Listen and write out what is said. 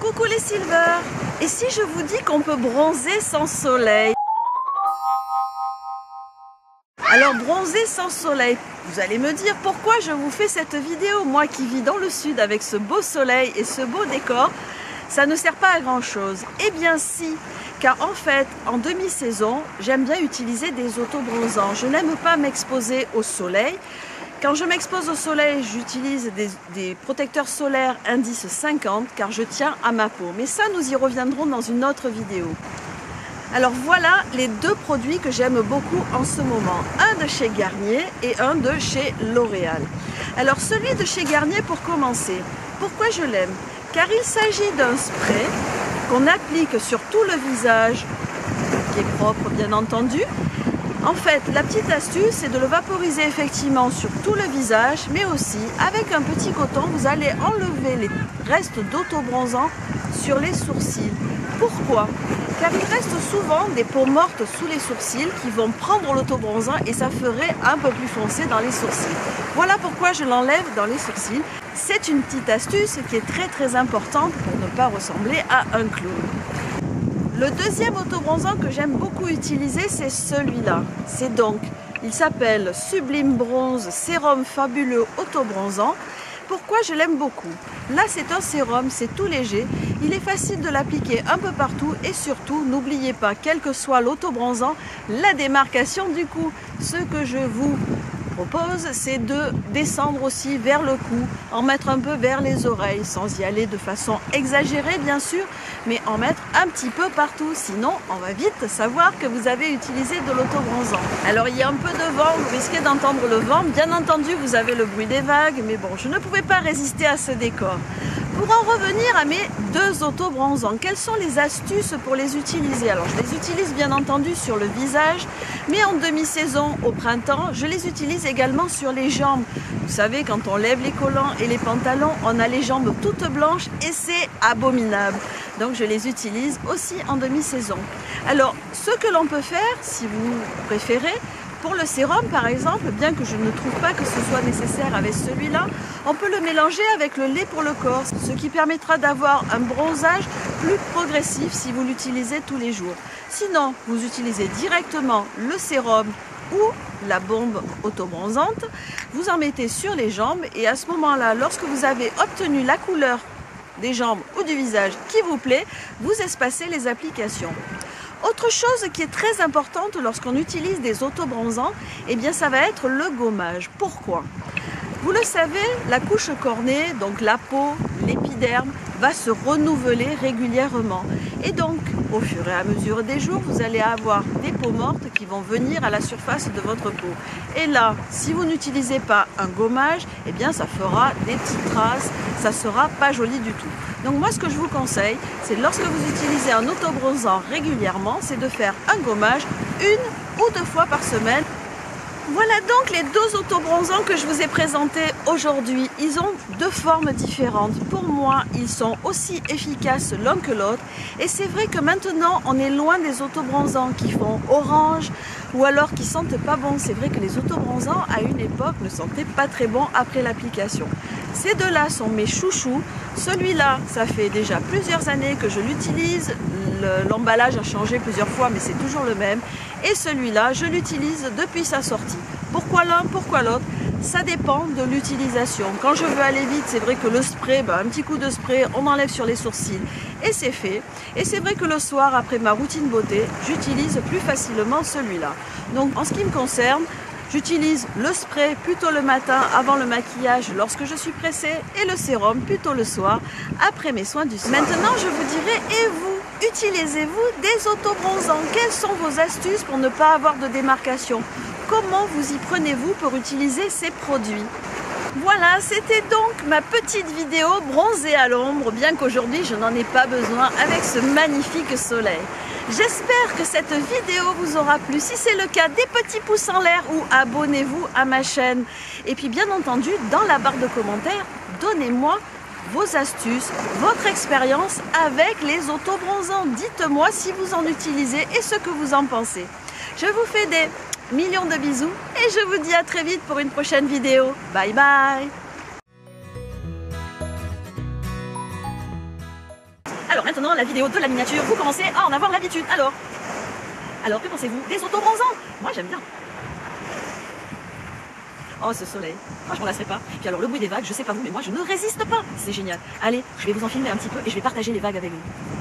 Coucou les Silver! Et si je vous dis qu'on peut bronzer sans soleil? Alors bronzer sans soleil, vous allez me dire pourquoi je vous fais cette vidéo, moi qui vis dans le sud avec ce beau soleil et ce beau décor, ça ne sert pas à grand chose. Eh bien si, car en fait, en demi-saison, j'aime bien utiliser des autobronzants. Je n'aime pas m'exposer au soleil. Quand je m'expose au soleil, j'utilise des protecteurs solaires indice 50 car je tiens à ma peau. Mais ça, nous y reviendrons dans une autre vidéo. Alors voilà les deux produits que j'aime beaucoup en ce moment. Un de chez Garnier et un de chez L'Oréal. Alors celui de chez Garnier pour commencer. Pourquoi je l'aime? Car il s'agit d'un spray qu'on applique sur tout le visage, qui est propre bien entendu. En fait, la petite astuce, c'est de le vaporiser effectivement sur tout le visage, mais aussi avec un petit coton, vous allez enlever les restes d'autobronzant sur les sourcils. Pourquoi? Car il reste souvent des peaux mortes sous les sourcils qui vont prendre l'autobronzant et ça ferait un peu plus foncé dans les sourcils. Voilà pourquoi je l'enlève dans les sourcils. C'est une petite astuce qui est très importante pour ne pas ressembler à un clown. Le deuxième autobronzant que j'aime beaucoup utiliser, c'est celui-là. Il s'appelle Sublime Bronze Sérum Fabuleux Autobronzant. Pourquoi je l'aime beaucoup? Là, c'est un sérum, c'est tout léger. Il est facile de l'appliquer un peu partout et surtout, n'oubliez pas, quel que soit l'autobronzant, la démarcation du cou. Ce que je vous propose, c'est de descendre aussi vers le cou, en mettre un peu vers les oreilles, sans y aller de façon exagérée bien sûr, mais en mettre un petit peu partout, sinon on va vite savoir que vous avez utilisé de l'autobronzant. Alors il y a un peu de vent, vous risquez d'entendre le vent, bien entendu vous avez le bruit des vagues, mais bon, je ne pouvais pas résister à ce décor. Pour en revenir à mes deux autobronzants, quelles sont les astuces pour les utiliser? Alors je les utilise bien entendu sur le visage, mais en demi-saison au printemps, je les utilise également sur les jambes. Vous savez, quand on lève les collants et les pantalons, on a les jambes toutes blanches et c'est abominable. Donc je les utilise aussi en demi-saison. Alors ce que l'on peut faire, si vous préférez, pour le sérum par exemple, bien que je ne trouve pas que ce soit nécessaire avec celui-là, on peut le mélanger avec le lait pour le corps, ce qui permettra d'avoir un bronzage plus progressif si vous l'utilisez tous les jours. Sinon, vous utilisez directement le sérum ou la bombe autobronzante, vous en mettez sur les jambes et à ce moment-là, lorsque vous avez obtenu la couleur des jambes ou du visage qui vous plaît, vous espacez les applications. Autre chose qui est très importante lorsqu'on utilise des autobronzants, eh bien ça va être le gommage. Pourquoi? Vous le savez, la couche cornée, donc la peau, l'épiderme, va se renouveler régulièrement. Et donc, au fur et à mesure des jours, vous allez avoir des peaux mortes qui vont venir à la surface de votre peau. Et là, si vous n'utilisez pas un gommage, eh bien ça fera des petites traces, ça sera pas joli du tout. Donc moi, ce que je vous conseille, c'est lorsque vous utilisez un autobronzant régulièrement, c'est de faire un gommage 1 ou 2 fois par semaine. Voilà donc les deux autobronzants que je vous ai présentés aujourd'hui. Ils ont deux formes différentes. Pour moi, ils sont aussi efficaces l'un que l'autre. Et c'est vrai que maintenant, on est loin des autobronzants qui font orange ou alors qui sentent pas bon. C'est vrai que les autobronzants, à une époque, ne sentaient pas très bon après l'application. Ces deux-là sont mes chouchous. Celui-là, ça fait déjà plusieurs années que je l'utilise. L'emballage a changé plusieurs fois, mais c'est toujours le même. Et celui-là, je l'utilise depuis sa sortie. Pourquoi l'un, pourquoi l'autre? Ça dépend de l'utilisation. Quand je veux aller vite, c'est vrai que le spray, un petit coup de spray, on enlève sur les sourcils et c'est fait. Et c'est vrai que le soir, après ma routine beauté, j'utilise plus facilement celui-là. Donc en ce qui me concerne, j'utilise le spray plutôt le matin avant le maquillage lorsque je suis pressée et le sérum plutôt le soir après mes soins du soir. Maintenant, je vous dirai, et vous, utilisez-vous des autobronzants? Quelles sont vos astuces pour ne pas avoir de démarcation? Comment vous y prenez-vous pour utiliser ces produits? Voilà, c'était donc ma petite vidéo bronzée à l'ombre, bien qu'aujourd'hui je n'en ai pas besoin avec ce magnifique soleil. J'espère que cette vidéo vous aura plu. Si c'est le cas, des petits pouces en l'air ou abonnez-vous à ma chaîne. Et puis bien entendu, dans la barre de commentaires, donnez-moi vos astuces, votre expérience avec les autobronzants. Dites-moi si vous en utilisez et ce que vous en pensez. Je vous fais des millions de bisous et je vous dis à très vite pour une prochaine vidéo. Bye bye! Alors maintenant, la vidéo de la miniature, vous commencez à en avoir l'habitude. Alors, que pensez-vous des autobronzants? Moi, j'aime bien. Oh, ce soleil. Moi, je m'en lasserai pas. Puis alors, le bruit des vagues, je sais pas vous, mais moi, je ne résiste pas. C'est génial. Allez, je vais vous en filmer un petit peu et je vais partager les vagues avec vous.